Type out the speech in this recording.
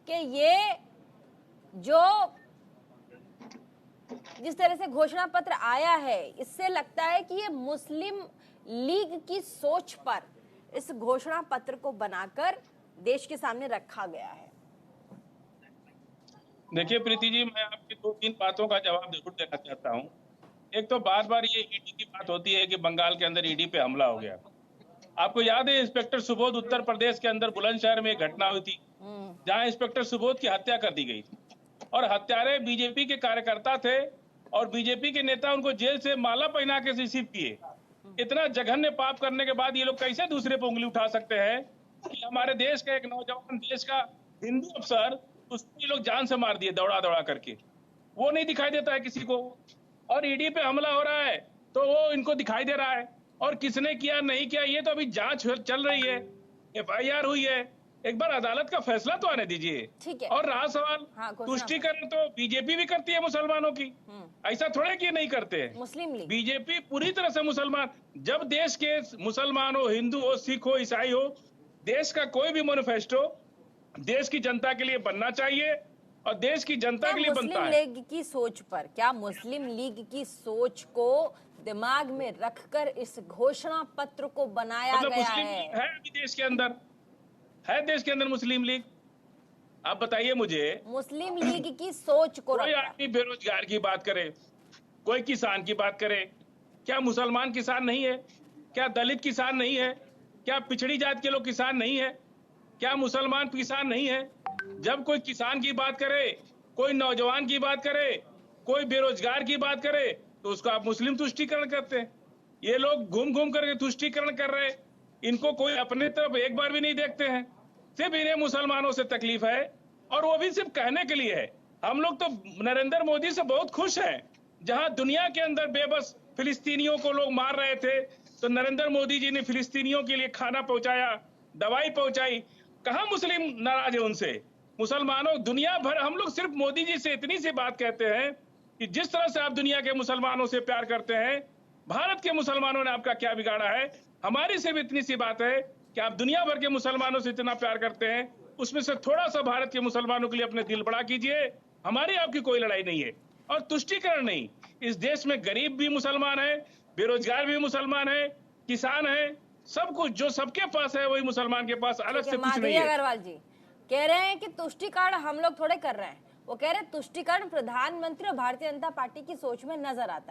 कि ये जो जिस तरह से घोषणा पत्र आया है, इससे लगता है कि ये मुस्लिम लीग की सोच पर इस घोषणा पत्र को बनाकर देश के सामने रखा गया है। देखिए प्रीति जी, मैं आपकी 2-3 बातों का जवाब जरूर देना चाहता हूँ। एक तो बार बार ये ईडी की बात होती है कि बंगाल के अंदर ईडी पे हमला हो गया। आपको याद है इंस्पेक्टर सुबोध उत्तर प्रदेश के अंदर बुलंदशहर में एक घटना हुई थी जहां इंस्पेक्टर सुबोध की हत्या कर दी गई थी और हत्यारे बीजेपी के कार्यकर्ता थे और बीजेपी के नेता उनको जेल से माला पहना के रिसीव किए। इतना जघन्य पाप करने के बाद ये लोग कैसे दूसरे पे उंगली उठा सकते हैं कि हमारे देश का एक नौजवान, देश का हिंदू अफसर, उसको ये लोग जान से मार दिए दौड़ा दौड़ा करके। वो नहीं दिखाई देता है किसी को। और ईडी पे हमला हो रहा है तो वो इनको दिखाई दे रहा है। और किसने किया नहीं किया ये तो अभी जांच चल रही है, एफआईआर हुई है। एक बार अदालत का फैसला तो आने दीजिए। ठीक है। और रहा सवाल, हाँ, तुष्टिकरण तो बीजेपी भी करती है मुसलमानों की। ऐसा थोड़े कि नहीं करते हैं। मुस्लिम लीग बीजेपी पूरी तरह से मुसलमान, जब देश के मुसलमान हो, हिंदू हो, सिख हो, ईसाई हो, देश का कोई भी मैनिफेस्टो देश की जनता के लिए बनना चाहिए और देश की जनता के लिए बनता है। मुस्लिम लीग की सोच पर, क्या मुस्लिम लीग की सोच को दिमाग में रखकर इस घोषणा पत्र को बनाया मतलब गया मुस्लिम है? लीग है अभी देश के अंदर, है देश के अंदर मुस्लिम लीग? आप बताइए मुझे। मुस्लिम लीग की सोच को कोई रखकर आदमी बेरोजगार की बात करे, कोई किसान की बात करे, क्या मुसलमान किसान नहीं है? क्या दलित किसान नहीं है? क्या पिछड़ी जात के लोग किसान नहीं है? क्या मुसलमान किसान नहीं है? जब कोई किसान की बात करे, कोई नौजवान की बात करे, कोई बेरोजगार की बात करे, तो उसको आप मुस्लिम तुष्टीकरण करते हैं। ये लोग घूम घूम करके तुष्टीकरण कर रहे हैं। इनको कोई अपने तरफ एक बार भी नहीं देखते हैं। सिर्फ इन्हें मुसलमानों से तकलीफ है और वो भी सिर्फ कहने के लिए है। हम लोग तो नरेंद्र मोदी से बहुत खुश हैं। जहां दुनिया के अंदर बेबस फिलिस्तीनियों को लोग मार रहे थे तो नरेंद्र मोदी जी ने फिलिस्तीनियों के लिए खाना पहुंचाया, दवाई पहुंचाई। कहां मुस्लिम नाराज है उनसे? मुसलमानों, दुनिया भर, हम लोग सिर्फ मोदी जी से इतनी सी बात कहते हैं कि जिस तरह से आप दुनिया के मुसलमानों से प्यार करते हैं, भारत के मुसलमानों ने आपका क्या बिगाड़ा है? हमारी सिर्फ इतनी सी बात है कि आप दुनिया भर के मुसलमानों से इतना प्यार करते हैं, उसमें से थोड़ा सा भारत के मुसलमानों के लिए अपने दिल बड़ा कीजिए। हमारी आपकी कोई लड़ाई नहीं है। और तुष्टीकरण नहीं, इस देश में गरीब भी मुसलमान है, बेरोजगार भी मुसलमान है, किसान है, सब कुछ जो सबके पास है वही मुसलमान के पास, अलग से कुछ नहीं है। अग्रवाल जी कह रहे हैं कि तुष्टीकरण हम लोग थोड़े कर रहे हैं। वो कह रहे हैं तुष्टीकरण प्रधानमंत्री और भारतीय जनता पार्टी की सोच में नजर आता है।